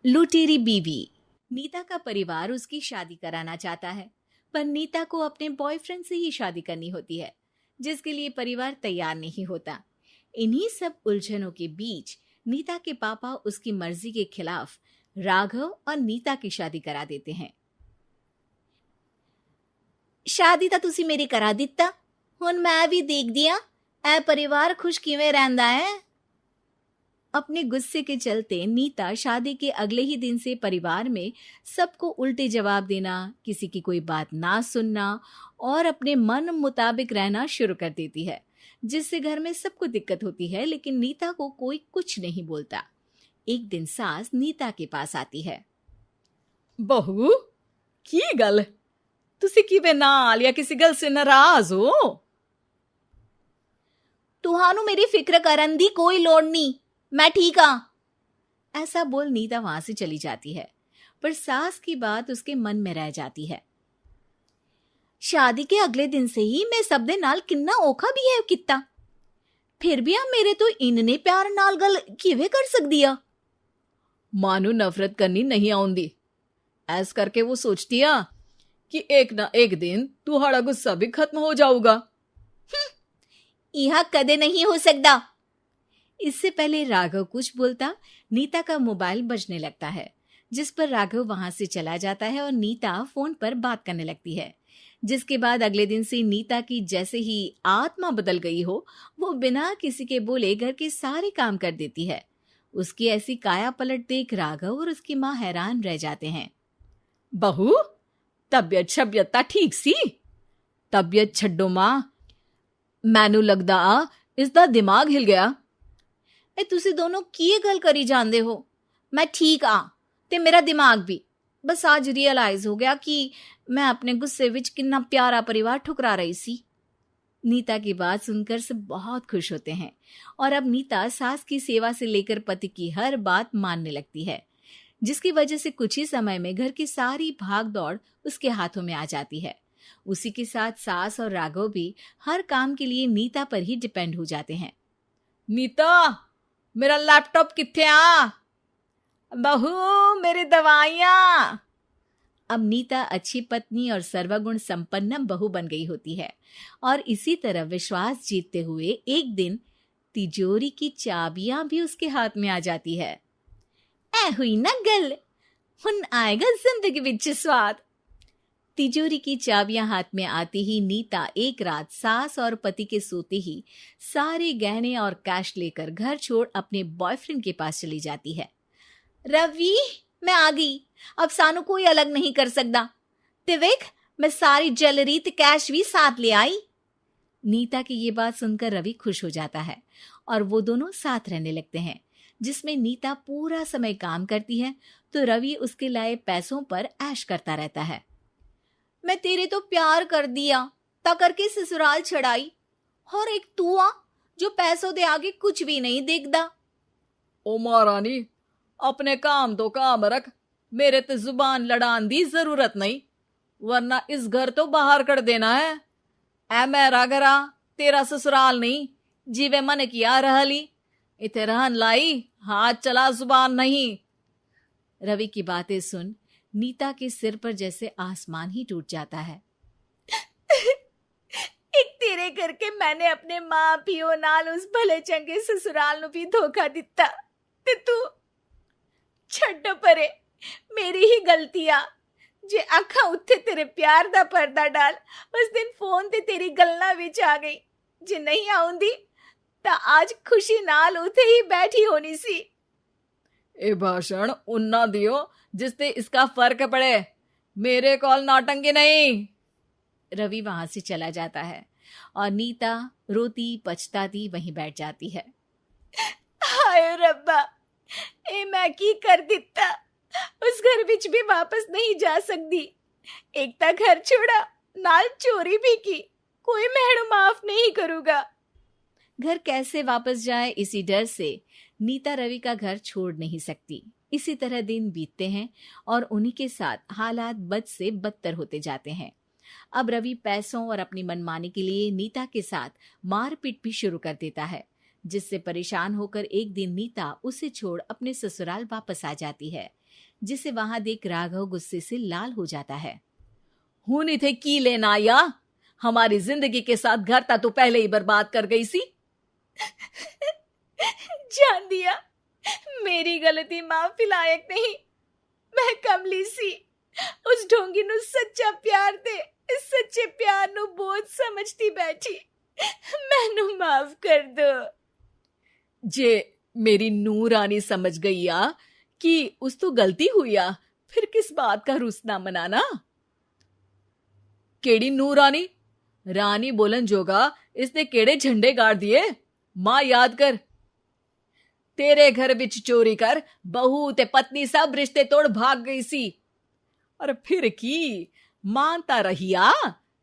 लुटेरी बीवी। नीता का परिवार उसकी शादी कराना चाहता है, पर नीता को अपने बॉयफ्रेंड से ही शादी करनी होती है, जिसके लिए परिवार तैयार नहीं होता। इन्हीं सब उलझनों के बीच नीता के पापा उसकी मर्जी के खिलाफ राघव और नीता की शादी करा देते हैं। शादी ਤਾਂ ਤੁਸੀਂ ਮੇਰੀ ਕਰਾ ਦਿੱਤਾ, ਹੁਣ मैं भी देख दिया ए परिवार खुश किवें रहंदा है। अपने गुस्से के चलते नीता शादी के अगले ही दिन से परिवार में सबको उल्टे जवाब देना, किसी की कोई बात ना सुनना और अपने मन मुताबिक रहना शुरू कर देती है, जिससे घर में सबको दिक्कत होती है, लेकिन नीता को कोई कुछ नहीं बोलता। एक दिन सास नीता के पास आती है। बहू, की गल तुसी किवें नाल या किसी गल से नाराज हो? तुहानू मेरी फिक्र करन दी कोई लोड़ नहीं, मैं ठीक हाँ। ऐसा बोल नीता वहां से चली जाती है, पर सास की बात उसके मन में रह जाती है। शादी के अगले दिन से ही मैं सब दे नाल किन्ना औखा बिहेव किता, फिर भी आ मेरे तो इन्ने प्यार नाल गल किवें कर सकदी आ। मां नू नफरत करनी नहीं आउंदी, ऐस करके वो सोचती आ कि एक ना एक दिन तुम्हारा गुस्सा भी खत्म हो जाऊगा। यह कदे नहीं हो सकता। इससे पहले राघव कुछ बोलता, नीता का मोबाइल बजने लगता है, जिस पर राघव वहां से चला जाता है और नीता फोन पर बात करने लगती है। जिसके बाद अगले दिन से नीता की जैसे ही आत्मा बदल गई हो, वो बिना किसी के बोले घर के सारे काम कर देती है। उसकी ऐसी काया पलट देख राघव और उसकी माँ हैरान रह जाते हैं। बहू, तबियत शबियत ता ठीक सी? तबियत छड्डो मां, मैनू लगदा इसदा दिमाग हिल गया। तुसी दोनों की गल करी जांदे हो? मैं ठीक आ ते मेरा दिमाग भी। बस आज रियलाइज हो गया कि मैं अपने गुस्से विच कितना प्यारा परिवार ठुकरा रही सी। नीता की बात सुनकर सब बहुत खुश होते हैं और अब नीता सास की सेवा से लेकर पति की हर बात मानने लगती है, जिसकी वजह से कुछ ही समय में घर की सारी भाग दौड़ उसके हाथों में आ जाती है। उसी के साथ सास और राघव भी हर काम के लिए नीता पर ही डिपेंड हो जाते हैं। नीता, मेरा लैपटॉप किथे आ? बहू, मेरी दवाइयां। अब नीता अच्छी पत्नी और सर्वगुण संपन्न बहू बन गई होती है और इसी तरह विश्वास जीतते हुए एक दिन तिजोरी की चाबियां भी उसके हाथ में आ जाती है। ऐ हुई ना गल, हुन आएगा जिंदगी विच स्वाद। तिजोरी की चाबियां हाथ में आती ही नीता एक रात सास और पति के सोते ही सारे गहने और कैश लेकर घर छोड़ अपने बॉयफ्रेंड के पास चली जाती है। रवि, मैं आ गई, अब सानू कोई अलग नहीं कर सकता। ते वेख, मैं सारी ज्वेलरी ते कैश भी साथ ले आई। नीता की ये बात सुनकर रवि खुश हो जाता है और वो दोनों साथ रहने लगते हैं, जिसमें नीता पूरा समय काम करती है तो रवि उसके लाए पैसों पर ऐश करता रहता है। मैं तेरे तो प्यार कर दिया, ता करके ससुराल छड़ाई, और एक तू आ जो पैसों दे आगे कुछ भी नहीं देखदा। ओ महारानी, अपने काम तो काम रख, मेरे ते जुबान लड़ान दी जरूरत नहीं, वरना इस घर तो बाहर कर देना है। ऐ मेरा घरा, तेरा ससुराल नहीं, जीवे मन किया रहली, इथे रहन लाई, हाथ चला जुबान नहीं। रवि की बातें सुन नीता के सिर पर जैसे आसमान ही टूट जाता है। एक तेरे करके मैंने अपने मां पियो नाल उस भले चंगे ससुराल नु भी धोखा दिता, ते तू छड्ड परे, मेरी ही गलती आ। जे अखा उत्थे तेरे प्यार दा पर्दा डाल, उस दिन फोन ते तेरी गल्ला विच आ गई। जे नहीं आउंदी ता आज खुशी नाल उथे ही बैठी होनी सी। ए भाषण उन्ना दियो जिससे इसका फर्क पड़े, मेरे कॉल नौटंकी नहीं। रवि वहां से चला जाता है और नीता रोती पछताती वहीं बैठ जाती है। हाय रब्बा, ए मैं की कर दिता, उस घर विच भी वापस नहीं जा सकती। एक ता घर छोड़ा, नाल चोरी भी की, कोई मेहणु माफ नहीं करूंगा। घर कैसे वापस जाए, इसी डर से नीता रवि का घर छोड़ नहीं सकती। इसी तरह दिन बीतते हैं और उन्हीं के साथ हालात बद से बदतर होते जाते हैं। अब रवि पैसों और अपनी मनमानी के लिए नीता के साथ मारपीट भी शुरू कर देता है, जिससे परेशान होकर एक दिन नीता उसे छोड़ अपने ससुराल वापस आ जाती है। जिसे वहां देख राघव गुस्से से लाल हो जाता है। हुन इथे की लेना या हमारी जिंदगी के साथ घर ता तू पहले ही बर्बाद कर गई सी। जान दिया, मेरी गलती माफी लायक नहीं। मैं कमली सी उस ढोंगी नु सच्चा प्यार दे इस सच्चे प्यार नु बोझ समझती बैठी। मैनू माफ कर दो। जे मेरी नूर रानी समझ गई आ कि उस तो गलती हुई आ, फिर किस बात का रुसना मनाना। केड़ी नूर रानी? रानी बोलन जोगा इसने केड़े झंडे गाड़ दिए? मां याद कर, तेरे घर विच चोरी कर बहू ते पत्नी सब रिश्ते तोड़ भाग गई सी। और फिर की मानता रहिया,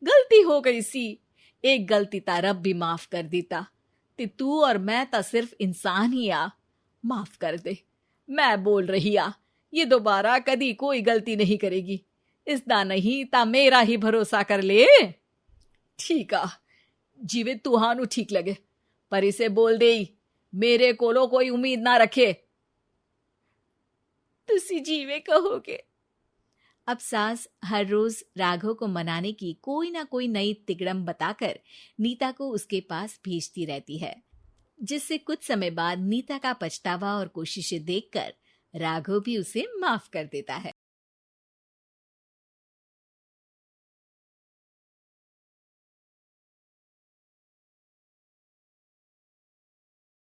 गलती हो गई सी। एक गलती ता रब भी माफ कर देता ते तू और मैं ता सिर्फ इंसान ही आ। माफ कर दे, मैं बोल रही आ ये दोबारा कदी कोई गलती नहीं करेगी। इसदा नहीं ता मेरा ही भरोसा कर ले। ठीक आ, जिवे तुहानू ठीक लगे, पर इसे बोल दे मेरे कोलो कोई उम्मीद ना रखे। तुसी जीवे कहोगे। अब सास हर रोज राघव को मनाने की कोई ना कोई नई तिकड़म बताकर नीता को उसके पास भेजती रहती है, जिससे कुछ समय बाद नीता का पछतावा और कोशिशें देखकर राघव भी उसे माफ कर देता है।